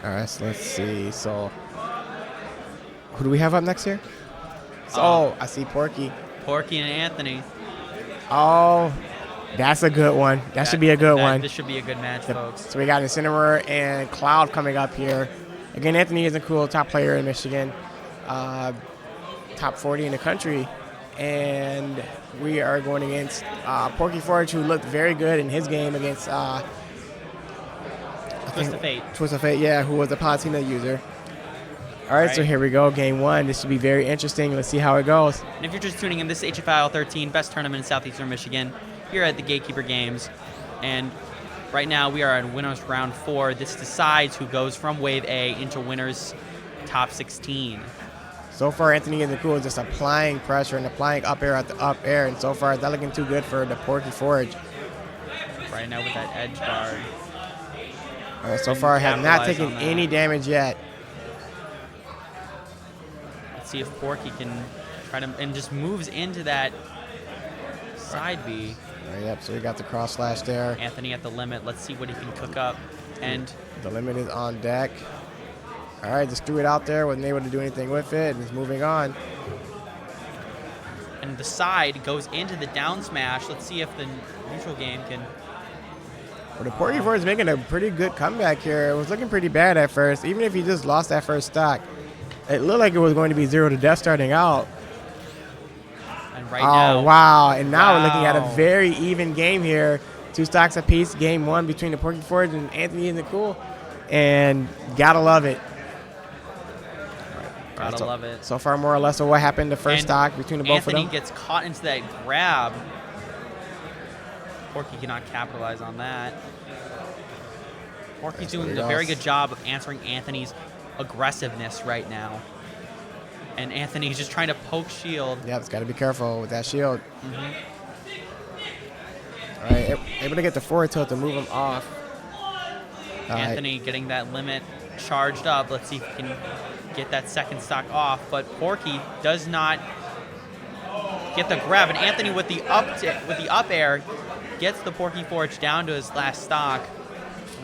All right, so let's see. So, who do we have up next here? So, I see Porky. Porky and Anthony. Oh, that's a good one. That should be a good one. This should be a good match, folks. So we got Incineroar and Cloud coming up here. Again, AnthonyIsntCool, top player in Michigan, top 40 in the country. And we are going against ThePorkyForge, who looked very good in his game against Twist of Fate. Twist of Fate, yeah, who was a Patina user. All right, so here we go, game one. This should be very interesting. Let's see how it goes. And if you're just tuning in, this is HFIL 13, best tournament in southeastern Michigan, here at the Gatekeeper Games. And right now we are in winners round 4. This decides who goes from Wave A into winners top 16. So far, AnthonyIsntCool is just applying pressure and applying up air at the up air. And so far, it's not looking too good for ThePorkyForge. Right now with that edge guard. All right, so far, I have not taken any damage yet. Let's see if Porky can try to, and just moves into that side B. Yep, so we got the cross slash there. Anthony at the limit. Let's see what he can cook up. And the limit is on deck. All right, just threw it out there. Wasn't able to do anything with it. It's moving on. And the side goes into the down smash. Let's see if the neutral game can. Well, ThePorkyForge is making a pretty good comeback here. It was looking pretty bad at first. Even if he just lost that first stock, it looked like it was going to be 0 to death starting out. And right now, wow. And now we're looking at a very even game here. 2 stocks apiece, game 1 between ThePorkyForge and AnthonyIsntCool. And gotta love it. Gotta love it. So far, more or less, what happened the first stock between the both of them. Anthony gets caught into that grab. Porky cannot capitalize on that. Porky's doing a very good job of answering Anthony's aggressiveness right now. And Anthony's just trying to poke shield. Yeah, it's got to be careful with that shield. All right, able to get the forward tilt to move him off. Anthony getting that limit charged up. Let's see if he can get that second stock off. But Porky does not get the grab. And Anthony with the up air gets ThePorkyForge down to his last stock.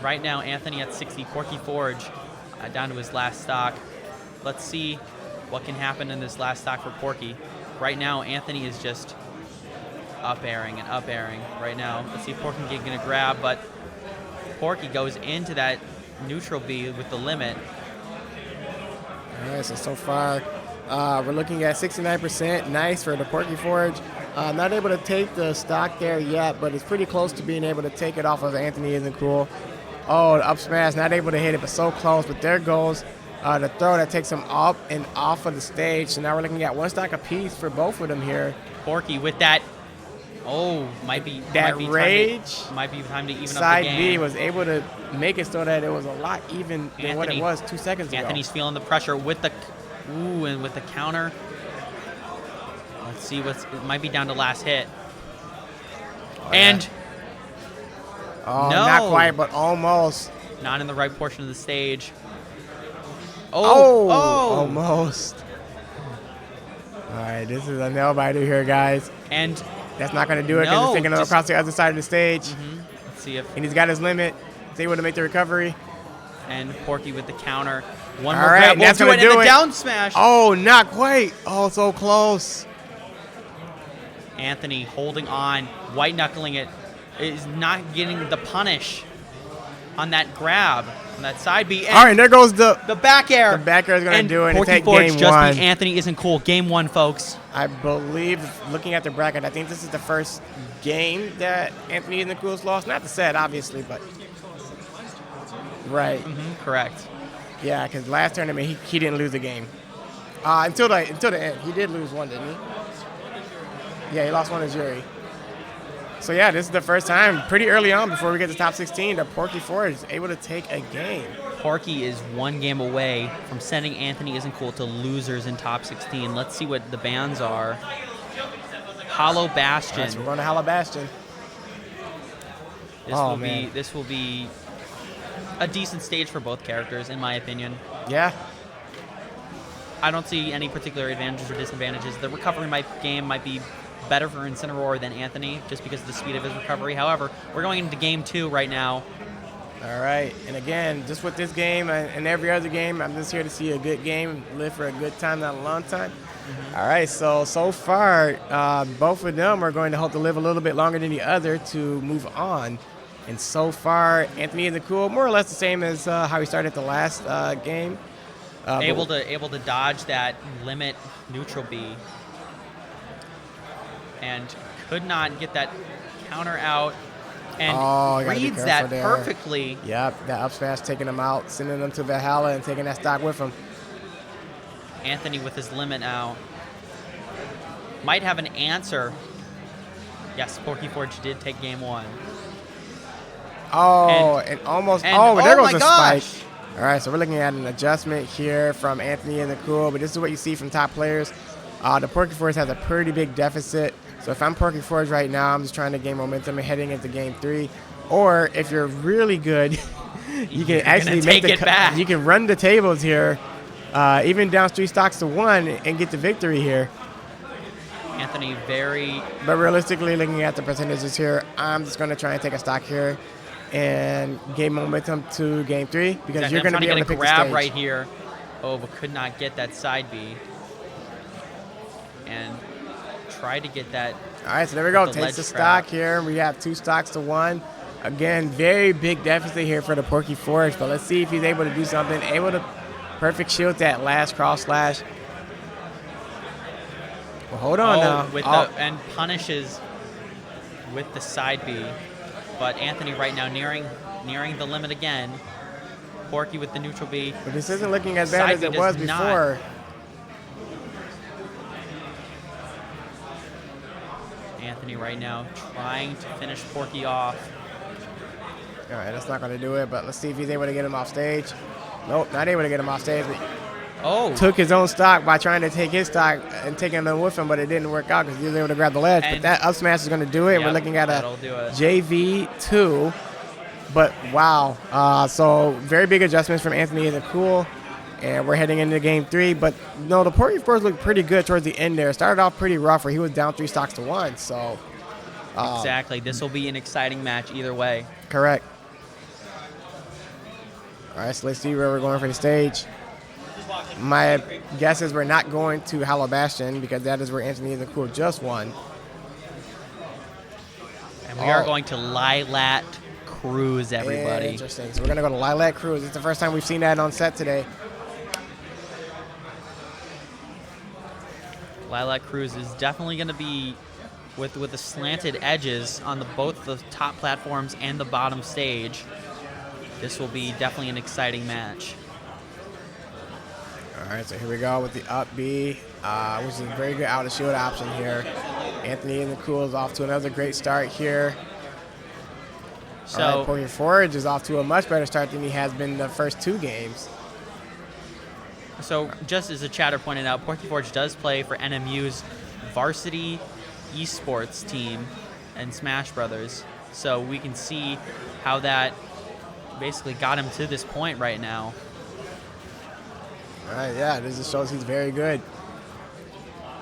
Right now, Anthony at 60, ThePorkyForge down to his last stock. Let's see what can happen in this last stock for Porky. Right now, Anthony is just up airing and up airing right now. Let's see if Porky can get a grab, but Porky goes into that neutral B with the limit. All right, so far, we're looking at 69%. Nice for ThePorkyForge. Not able to take the stock there yet, but it's pretty close to being able to take it off of AnthonyIsntCool. Oh, the up smash, not able to hit it, but so close. But there goes the throw that takes him up and off of the stage. So now we're looking at 1 stock apiece for both of them here. Porky with that, might be that rage. Might be time to even up the Side game. B was able to make it so that it was a lot even than what it was 2 seconds ago. Anthony's feeling the pressure with the, and with the counter. Let's see it might be down to last hit. And no, not quite, but almost. Not in the right portion of the stage. Almost. All right, this is a nail biter here, guys. And that's not going to do it because it's taking him across the other side of the stage. Let's see if. And he's got his limit. He's able to make the recovery. And Porky with the counter. One All more right, grab. that's going to do and it. The down smash. Oh, not quite. Oh, so close. Anthony holding on, white knuckling it, is not getting the punish on that grab, on that side B. And all right, there goes the back air. The back air is going to do it and take ThePorkyForge game just 1. beat AnthonyIsntCool. Game 1, folks. I believe, looking at the bracket, I think this is the first game that AnthonyIsntCool's lost. Not the set, obviously, but right. Correct. Yeah, because last tournament he didn't lose a game until the end. He did lose one, didn't he? Yeah, he lost one to Jury. So yeah, this is the first time, pretty early on before we get to top 16, that ThePorkyForge is able to take a game. Porky is 1 game away from sending AnthonyIsntCool to losers in top 16. Let's see what the bans are. Hollow Bastion. Right, so we're going to Hollow Bastion. This will be a decent stage for both characters, in my opinion. Yeah. I don't see any particular advantages or disadvantages. The recovery game might be better for Incineroar than Anthony, just because of the speed of his recovery. However, we're going into game 2 right now. All right, and again, just with this game and every other game, I'm just here to see a good game, live for a good time, not a long time. All right, so far, both of them are going to hope to live a little bit longer than the other to move on. And so far, AnthonyIsntCool, more or less the same as how he started the last game. Able to dodge that limit neutral B, and could not get that counter out. And reads that there perfectly. Yep, that up smash taking him out, sending him to Valhalla and taking that stock with him. Anthony with his limit out. Might have an answer. Yes, ThePorkyForge did take game 1. Oh, and almost. But there goes the gosh. spike. All right, so we're looking at an adjustment here from AnthonyIsntCool, but this is what you see from top players. ThePorkyForge has a pretty big deficit. So if I'm PorkyForge right now, I'm just trying to gain momentum and heading into game 3. Or if you're really good, you can actually take it back. You can run the tables here, even down 3 stocks to 1 and get the victory here. Anthony very. But realistically, looking at the percentages here, I'm just going to try and take a stock here and gain momentum to game 3 because you're going to be able to pick the grab stage. right here. Oh, but could not get that side B. And try to get that. All right, so there we go. Takes the stock here. We have 2 stocks to 1. Again, very big deficit here for ThePorkyForge, but let's see if he's able to do something. Able to perfect shield that last cross slash. Well, hold on now. And punishes with the side B. But Anthony right now nearing the limit again. Porky with the neutral B. But this isn't looking as bad as it was before. Anthony right now trying to finish Porky off. All right, that's not going to do it, but let's see if he's able to get him off stage. Nope, not able to get him off stage. Took his own stock by trying to take his stock and taking them with him, but it didn't work out because he was able to grab the ledge. But that up smash is going to do it. Yep, we're looking at a JV2. But wow, so very big adjustments from AnthonyIsntCool. And we're heading into game 3. But no, ThePorkyForge looked pretty good towards the end there. Started off pretty rough where he was down 3 stocks to 1. So exactly. This will be an exciting match either way. Correct. All right, so let's see where we're going for the stage. My guess is we're not going to Hollow Bastion because that is where AnthonyIsntCool just won. And we are going to Lilat Cruise, everybody. Interesting. So we're going to go to Lilat Cruise. It's the first time we've seen that on set today. Lilac Cruise is definitely going to be with the slanted edges on both the top platforms and the bottom stage. This will be definitely an exciting match. All right, so here we go with the up B, which is a very good out of shield option here. AnthonyIsntCool is off to another great start here. So all right, ThePorkyForge is off to a much better start than he has been in the first 2 games. So just as the chatter pointed out, ThePorkyForge does play for NMU's varsity esports team and Smash Brothers. So we can see how that basically got him to this point right now. All right, yeah, this just shows he's very good.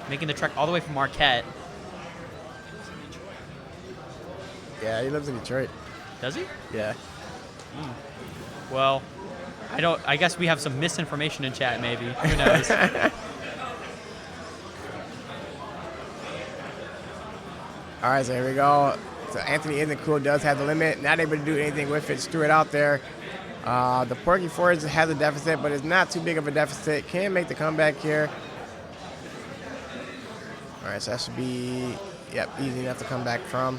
Making the trek all the way from Marquette. Yeah, he lives in Detroit. Does he? Yeah. Well, I guess we have some misinformation in chat, maybe. Who knows? All right, so here we go. So AnthonyIsntCool does have the limit. Not able to do anything with it. Just threw it out there. ThePorkyForge has a deficit, but it's not too big of a deficit. Can make the comeback here. All right, so that should be, easy enough to come back from.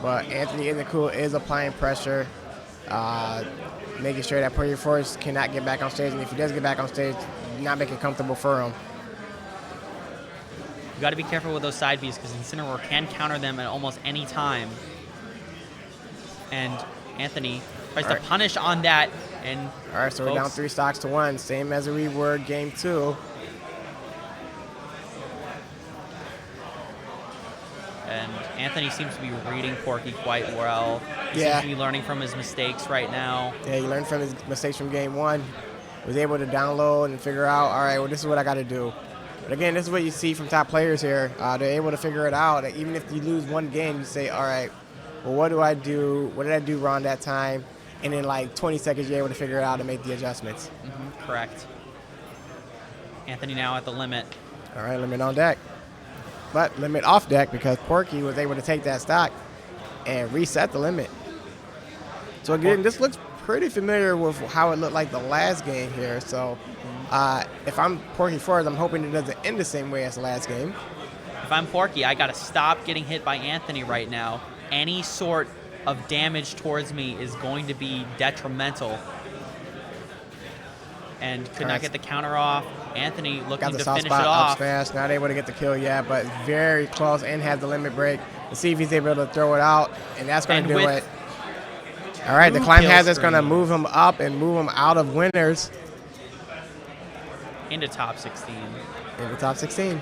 But AnthonyIsntCool is applying pressure, making sure that ThePorkyForge cannot get back on stage. And if he does get back on stage, not make it comfortable for him. You got to be careful with those side Bs because Incineroar can counter them at almost any time. And Anthony tries to punish on that. And all right, so we're down 3 stocks to 1, same as we were game 2. And Anthony seems to be reading Porky quite well. He seems to be learning from his mistakes right now. Yeah, he learned from his mistakes from game 1. Was able to download and figure out, all right, well, this is what I got to do. But again, this is what you see from top players here. They're able to figure it out. Even if you lose one game, you say, all right, well, what do I do? What did I do wrong that time? And in like 20 seconds, you're able to figure it out and make the adjustments. Correct. Anthony now at the limit. All right, limit on deck. But limit off deck because Porky was able to take that stock and reset the limit. So again, this looks pretty familiar with how it looked like the last game here. So if I'm ThePorkyForge, I'm hoping it doesn't end the same way as the last game. If I'm Porky, I got to stop getting hit by Anthony right now. Any sort of damage towards me is going to be detrimental. And could not get the counter off. Anthony looking to finish it off. Up smash, not able to get the kill yet, but very close and has the limit break. Let's see if he's able to throw it out, and that's going to do it. All right, the climb hazard is going to move him up and move him out of winners. Into top 16. Into top 16.